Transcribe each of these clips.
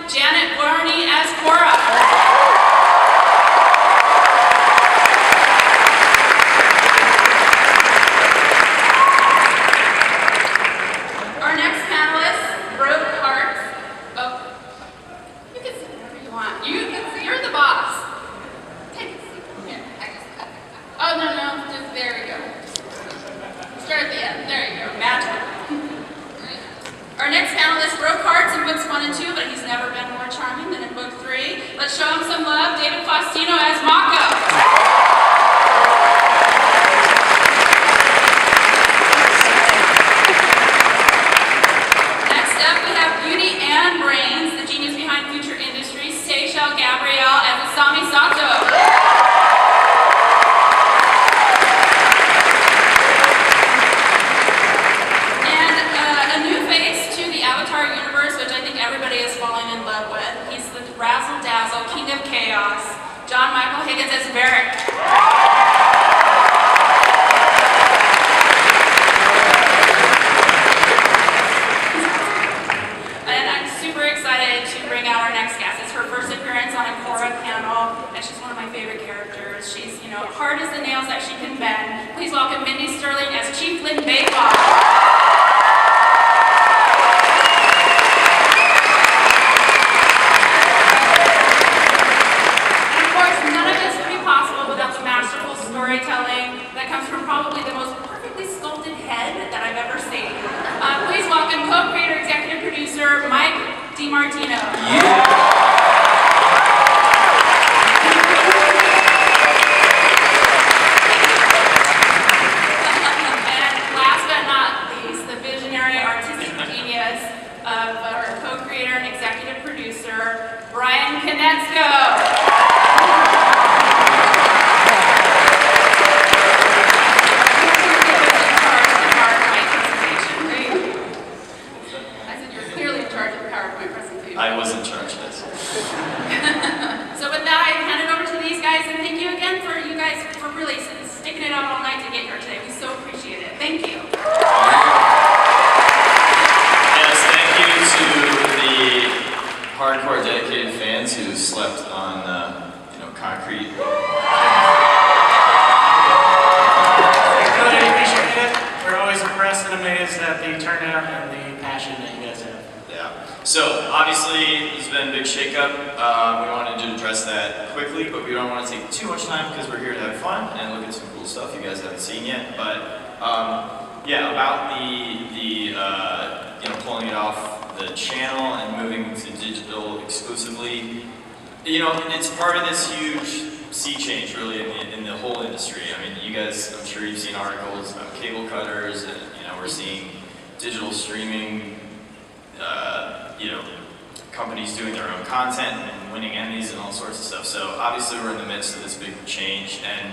Janet Barney as Korra. Our next panelist broke hearts in books 1 and 2, but he's never been more charming than in book 3. Let's show him some love. David Faustino as Mako. Next up, we have Beauty and Brains, the genius behind future industries, Seychelle Gabrielle as Asami Sato. Razzle Dazzle, King of Chaos, John Michael Higgins as Varric. And I'm super excited to bring out our next guest. It's her first appearance on a Korra panel, and she's one of my favorite characters. She's, hard as the nails that she can bend. Please welcome Mindy Sterling as Chief Lynn Baylock. Storytelling that comes from probably the most perfectly sculpted head that I've ever seen. Please welcome co-creator, executive producer, Mike DiMartino. And last but not least, the visionary artistic genius of our co-creator and executive producer, Brian Konecko. I was in charge of this. So with that, I hand it over to these guys, and thank you again for you guys for really sticking it out all night to get here today. We so appreciate it. Thank you. Yes, thank you to the hardcore dedicated fans who slept on, concrete. Really appreciate it. We're always impressed and amazed at the turnout and the passion that you guys have. Yeah. So, obviously, there's been a big shakeup. We wanted to address that quickly, but we don't want to take too much time because we're here to have fun and look at some cool stuff you guys haven't seen yet. But, about the pulling it off the channel and moving to digital exclusively, it's part of this huge sea change, really, in the whole industry. I mean, you guys, I'm sure you've seen articles about cable cutters, and, we're seeing digital streaming, companies doing their own content and winning Emmys and all sorts of stuff. So obviously we're in the midst of this big change, and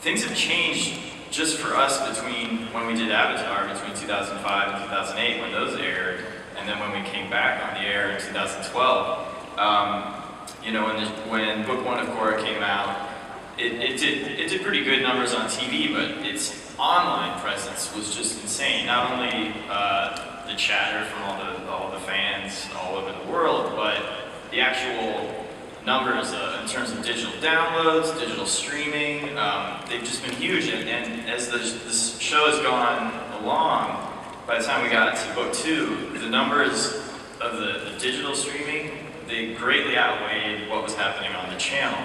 things have changed just for us between when we did Avatar, between 2005 and 2008 when those aired, and then when we came back on the air in 2012. When book 1 of Korra came out, it did pretty good numbers on TV, but its online presence was just insane. Not only the chatter from all the fans all over the world, but the actual numbers in terms of digital downloads, digital streaming, they've just been huge. And as this show has gone along, by the time we got to book 2, the numbers of the digital streaming, they greatly outweighed what was happening on the channel.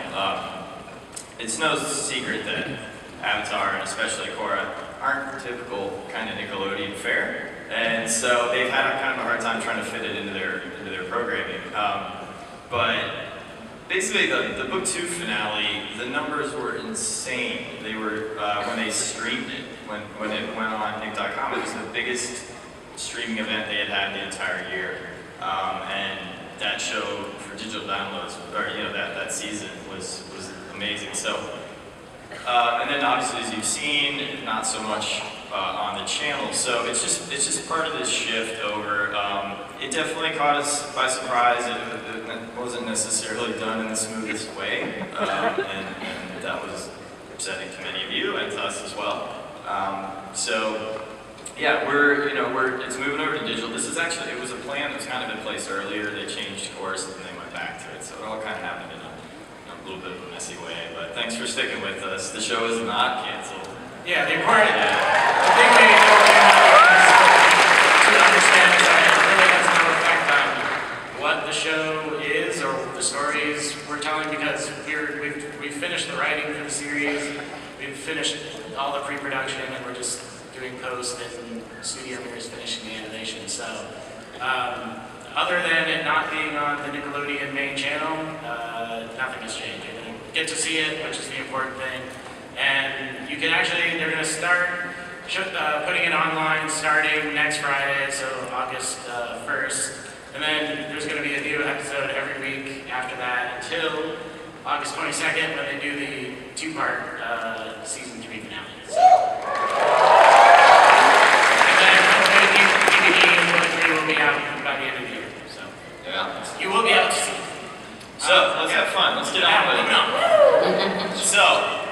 It's no secret that Avatar, and especially Korra, aren't typical kind of Nickelodeon fare. And so they've had kind of a hard time trying to fit it into their programming. But basically, the book 2 finale, the numbers were insane. They were when they streamed it, when it went on Nick.com. It was the biggest streaming event they had the entire year, and that show for digital downloads, or that season was amazing. So, and then obviously, as you've seen, not so much on the channel. So it's just part of this shift over. It definitely caught us by surprise. It wasn't necessarily done in the smoothest way, and that was upsetting to many of you and to us as well. So yeah, it's moving over to digital. This is actually, it was a plan that was kind of in place earlier. They changed finished course, and then they went back to it. So it all kind of happened in a little bit of a messy way. But thanks for sticking with us. The show is not canceled. Yeah, the important thing we to understand is that it really has no effect on what the show is or the stories we're telling, because we've finished the writing for the series, we've finished all the pre-production, and we're just doing post, and Studio Mirror's finishing the animation. So, other than it not being on the Nickelodeon main channel, nothing has changed. You're going to get to see it, which is the important thing. And you can actually, they're going to start putting it online starting next Friday, so August 1st. And then there's going to be a new episode every week after that until August 22nd, when they do the two-part season 3 finale. So. And then hopefully DVD and Book 3 will be out by the end of the year. So Yeah. you will be able to see. So let's have fun. Let's get on with it. So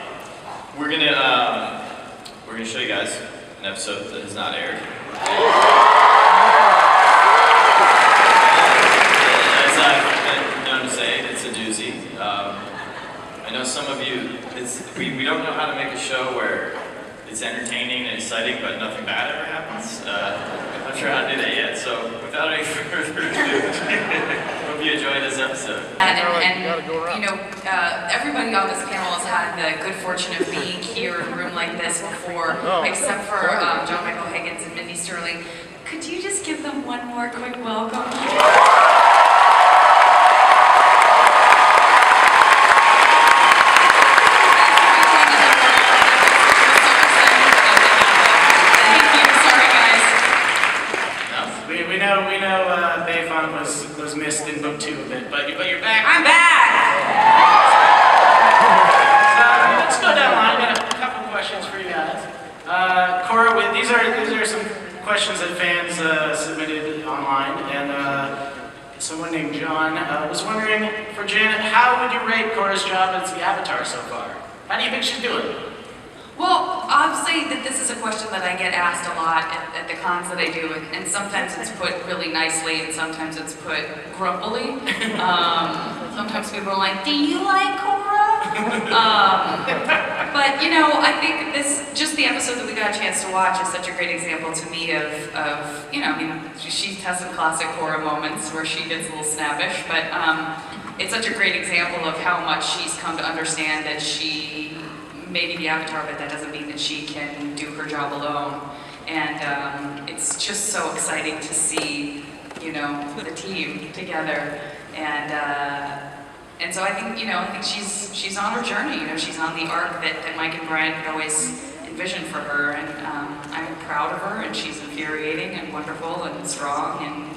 we're gonna show you guys an episode that has not aired. As I've been known to say, it's a doozy. I know some of you, we don't know how to make a show where it's entertaining and exciting, but nothing bad ever happens. I'm not sure how to do that yet. So without any further ado, hope you enjoy this episode. And everybody on this panel has had the good fortune of being here in a room like this before, except for John Michael Higgins and Mindy Sterling. Could you just give them one more quick welcome? We know Bayfont was missed in Book 2 a bit, but you're back. I'm back! So let's go down the line. I got a couple questions for you guys. Korra, these are some questions that fans submitted online, and someone named John was wondering, for Janet, how would you rate Korra's job as the Avatar so far? How do you think she's doing? Well, I'll say that this is a question that I get asked a lot at the cons that I do, and sometimes it's put really nicely, and sometimes it's put grumpily. Sometimes people are like, "Do you like Korra?" But I think just the episode that we got a chance to watch is such a great example to me of she has some classic Korra moments where she gets a little snappish, but it's such a great example of how much she's come to understand that she may be the Avatar, but that doesn't mean that she can do her job alone. And it's just so exciting to see, the team together. And so I think, she's on her journey. She's on the arc that Mike and Brian had always envisioned for her. And I'm proud of her, and she's infuriating and wonderful and strong and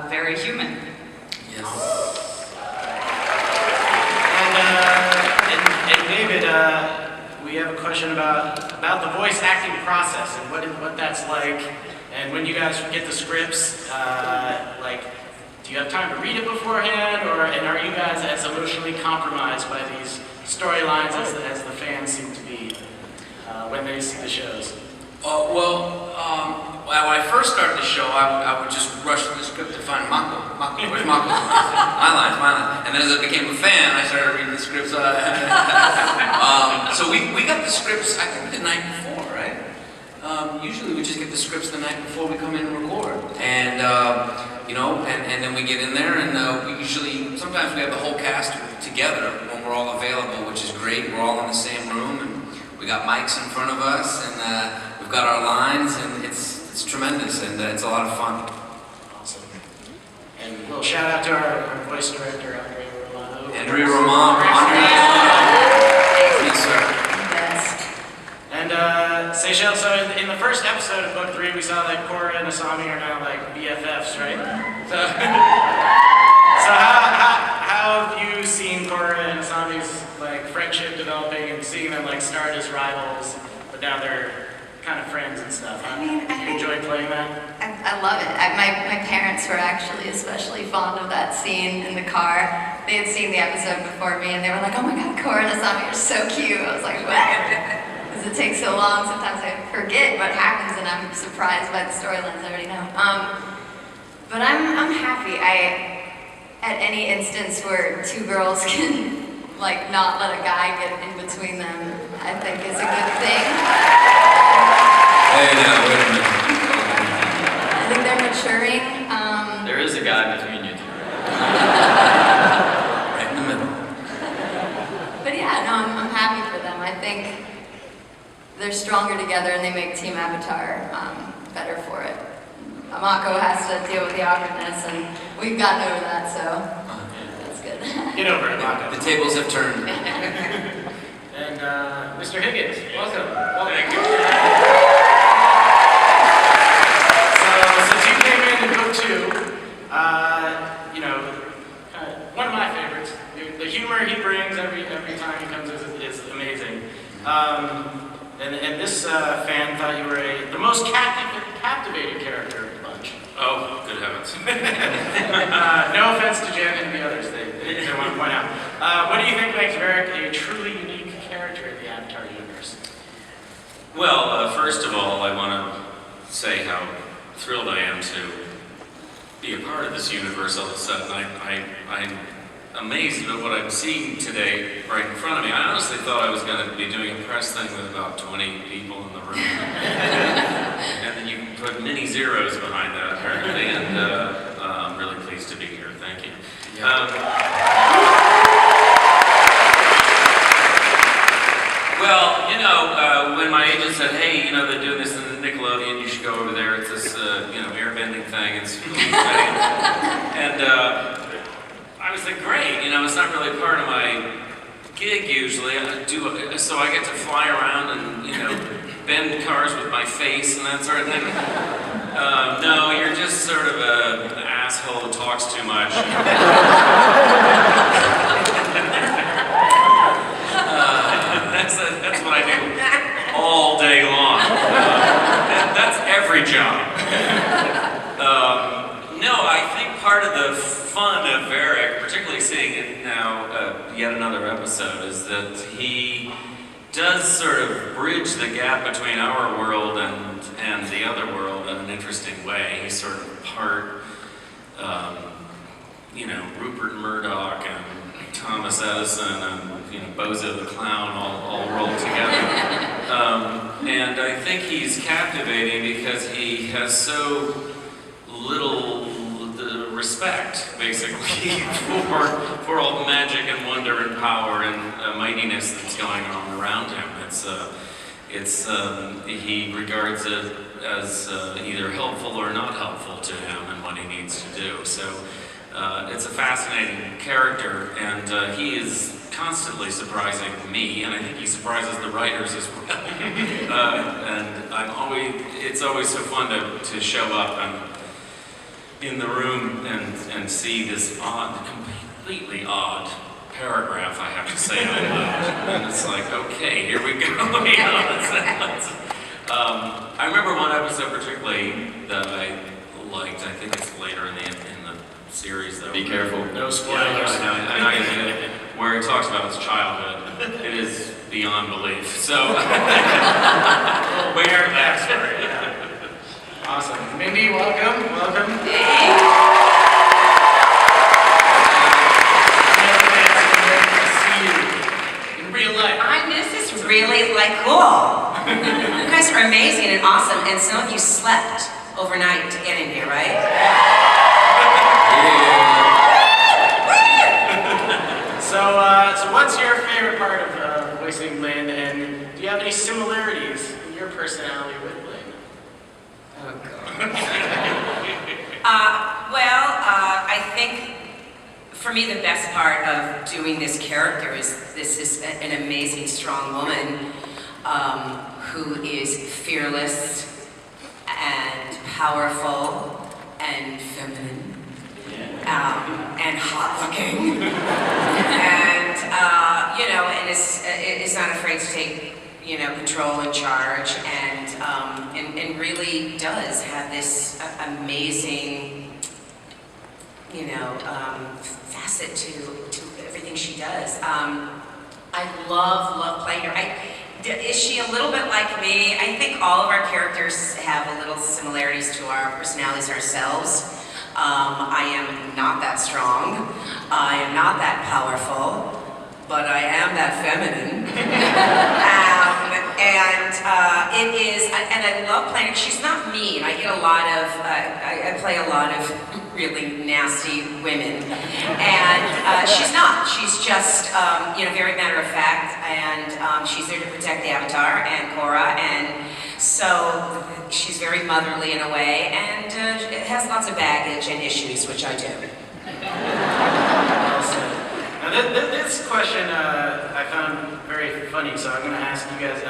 very human. Yes. And David, we have a question about the voice acting process and what that's like, and when you guys get the scripts, do you have time to read it beforehand, and are you guys as emotionally compromised by these storylines as the fans seem to be when they see the shows? When I first started the show, I would just rush to the script to find Mako. Where's Mako? My line. And then as I became a fan, I started reading the scripts. So we got the scripts, I think, the night before, right? Usually we just get the scripts the night before we come in and record. And, and then we get in there, and sometimes we have the whole cast together when we're all available, which is great. We're all in the same room, and we got mics in front of us, and we've got our lines, and it's tremendous, and it's a lot of fun. Awesome. And a little shout out to our voice director, Andrea Romano. Yes, sir. Yes. And Seychelles, so in the first episode of Book 3, we saw that Korra and Asami are now like BFFs, right? So how have you seen Korra and Asami's friendship developing and seeing them start as rivals, but now they're kind of friends and stuff? I mean, you enjoy playing that? I love it. My parents were actually especially fond of that scene in the car. They had seen the episode before me, and they were like, "Oh my God, Korra and Asami are so cute." I was like, "What?" Because it takes so long, sometimes I forget what happens, and I'm surprised by the storylines I already know. But I'm happy. at any instance where two girls can like not let a guy get in between them, I think is a good thing. Hey, now, wait a minute. I think they're maturing. There is a guy between you two. Right in the middle. But yeah, no, I'm happy for them. I think they're stronger together and they make Team Avatar better for it. Amako has to deal with the awkwardness and we've gotten over that, so that's good. Get over it, Maka. The tables have turned. And Mr. Higgins, welcome. Thank you. So since you came in book 2, one of my favorites. The humor he brings every time he comes is amazing. And this fan thought you were the most captivating character of the bunch. Oh, good heavens. No offense to Jen and the others, they want to point out. What do you think makes Varric a truly unique character in the Avatar universe? Well, first of all, I want to say how thrilled I am to be a part of this universe all of a sudden. I'm amazed at what I'm seeing today right in front of me. I honestly thought I was going to be doing a press thing with about 20 people in the room. And then you put many zeros behind that, apparently, and I'm really pleased to be here. Thank you. Well, when my agent said, hey, they're doing this in Nickelodeon, you should go over there. It's this, airbending thing. It's really exciting. And I was like, great. It's not really part of my gig usually. So I get to fly around and, bend cars with my face and that sort of thing. No, you're just sort of an asshole who talks too much. That's what I do all day long. That's every job. No, I think part of the fun of Varric, particularly seeing it now, yet another episode, is that he does sort of bridge the gap between our world and the other world in an interesting way. He's sort of part, Rupert Murdoch and Thomas Edison and Bozo the Clown all rolled together. And I think he's captivating because he has so little respect, basically, for all the magic and wonder and power and mightiness that's going on around him. He regards it as either helpful or not helpful to him and what he needs to do. So it's a fascinating character, and he is constantly surprising me, and I think he surprises the writers as well. And it's always so fun to show up in the room and see this completely odd paragraph, I have to say out loud. And it's like, okay, here we go. I remember one episode particularly that I liked. I think it's later in the series, though. Be careful. No spoilers. Where he talks about his childhood. It is beyond belief. So, Weird backstory. Awesome. Mindy, welcome. Welcome. In real life. This is really cool. You guys are amazing and awesome, and some of you slept overnight to get in here, right? So what's your favorite part of voicing Lynn, and do you have any similarities in your personality with Lynn? Oh, God. I think for me the best part of doing this character is this is an amazing, strong woman who is fearless and powerful and feminine. And hot-looking, and is not afraid to take, control and charge, and really does have this amazing, facet to everything she does. I love playing her. Is she a little bit like me? I think all of our characters have a little similarities to our personalities ourselves. I am not that strong. I am not that powerful, but I am that feminine. It is, and I love playing. She's not mean. I get a lot of, I play a lot of really nasty women, and she's not. She's just, very matter of fact, and she's there to protect the Avatar and Korra, and so she's very motherly in a way, and it has lots of baggage and issues, which I do. Now this question I found very funny, so I'm going to ask you guys,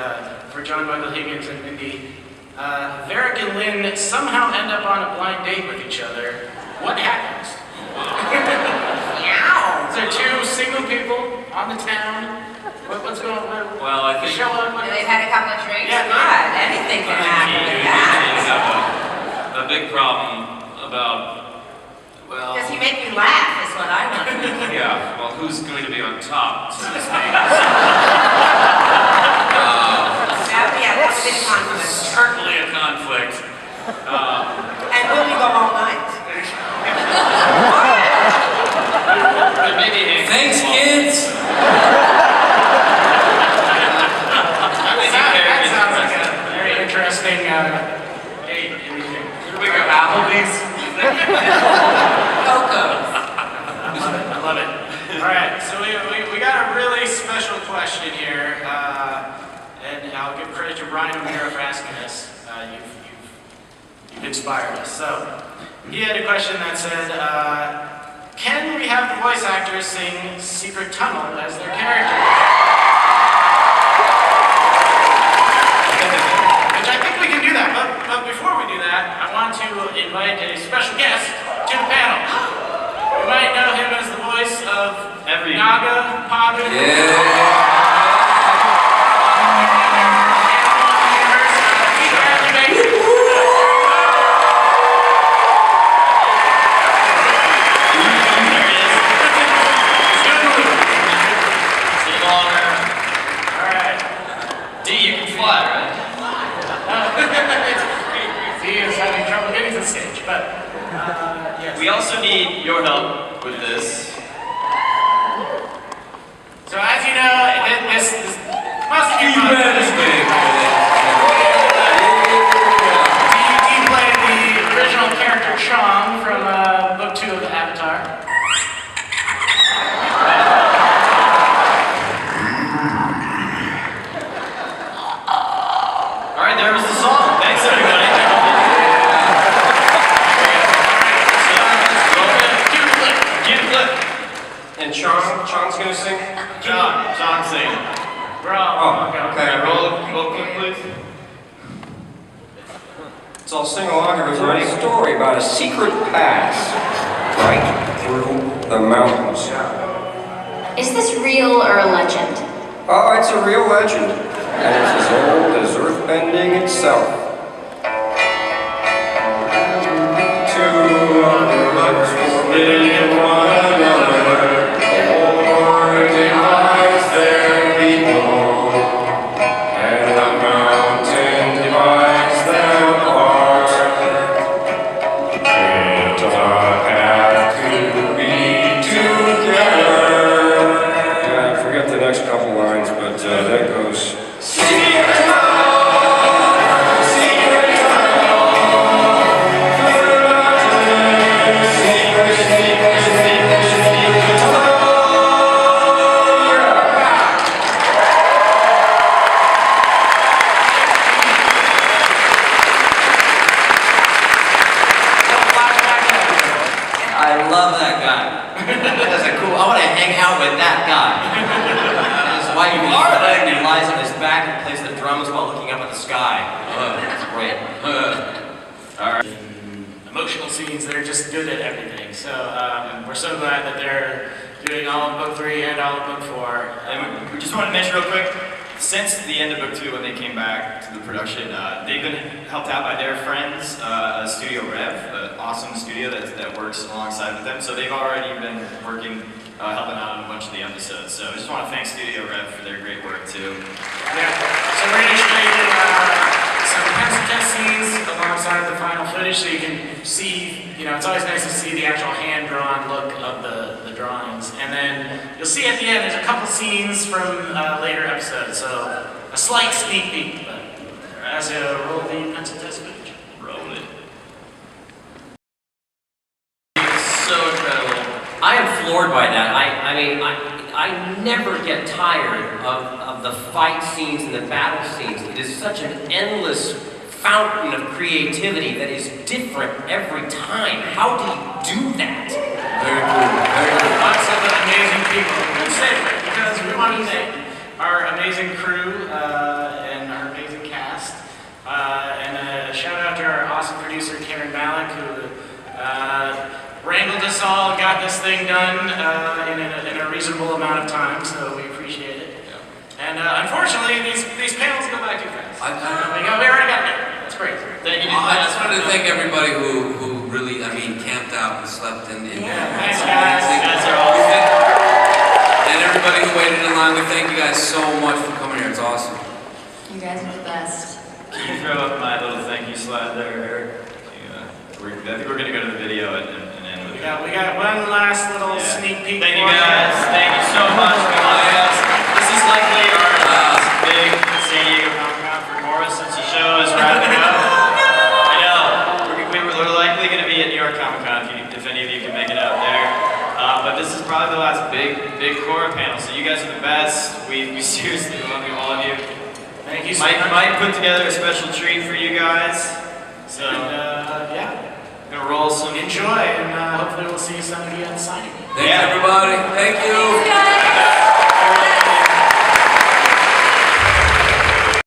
for John Michael Higgins and Mindy, Varric and Lynn somehow end up on a blind date with each other. What happens? Is there two single people on the town? What's going on? Well, I think Show up. They've had a couple of drinks? Yeah, God, anything can happen with that. a big problem about, well, Because you make me laugh is what I want to know. yeah, well, who's going to be on top, so to speak? That's been a conflict. Certainly a conflict. And will we go all night? But maybe Thanks, kids! That sounds like a very interesting date. Here we go, Applebee's. I love it. All right, so we got a really special question here, and I'll give credit to Brian O'Meara for asking this. You've inspired us. So he had a question that said, can we have the voice actors sing Secret Tunnel as their character? Which I think we can do that, but before we do that, I want to invite a special guest to the panel. You might know him as the voice of Naga, Pabu. Stage, but yes. We also need your help with this. So as you know, this must be fun. Do you play the original character Chong from book 2 of the Avatar? All right, there was the song. Thanks, everybody. And Chong's gonna sing? John sing. Okay. Roll clip, please. So I'll sing along, everybody. A story about a secret pass right through the mountains. Is this real or a legend? Oh, it's a real legend, and it's as old as earthbending itself. Two lovers forbid one another. Emotional scenes that are just good at everything. So we're so glad that they're doing all of book 3 and all of book 4. And we just want to mention real quick, since the end of book 2 when they came back to the production, they've been helped out by their friends, Studio Rev, an awesome studio that works alongside with them. So they've already been working, helping out on a bunch of the episodes. So I just want to thank Studio Rev for their great work too. Yeah. So we're going to show you some pencil test scenes alongside the final footage, so you can see, it's always nice to see the actual hand-drawn look of the drawings. And then you'll see at the end, there's a couple scenes from later episodes, so a slight sneak peek. But as a roll the pencil test footage. Roll it. So incredible. I am floored by that. I never get tired of the fight scenes and the battle scenes. It is such an endless fountain of creativity that is different every time. How do you do that? Very cool. Very cool. Lots of amazing people. Let's say it, because we want to thank our amazing crew and our amazing cast. And a shout out to our awesome producer, Karen Malik, who wrangled us all, got this thing done in a reasonable amount of time, so we appreciate it. And unfortunately, these panels go by too fast. We already got it. That's great. Thank you. I just wanted to thank everybody who really, camped out and slept in. Thanks, guys. You guys are awesome. And everybody who waited in line, we thank you guys so much for coming here. It's awesome. You guys are the best. Can you throw up my little thank you slide there, Eric? I think we're going to go to the video and end with it. We got one last little sneak peek. Thank you guys. Thank you so much for joining us. This is likely our last big San Diego Comic-Con for Korra since the show is wrapping up. I know. We're likely going to be at New York Comic-Con if any of you can make it out there. But this is probably the last big Korra panel. So you guys are the best. We seriously love you, all of you. Thank you so much. Mike put together a special treat for you guys. So yeah. gonna roll some. Enjoy, and hopefully we'll see some of you at the signing. Thanks, everybody. Thank you.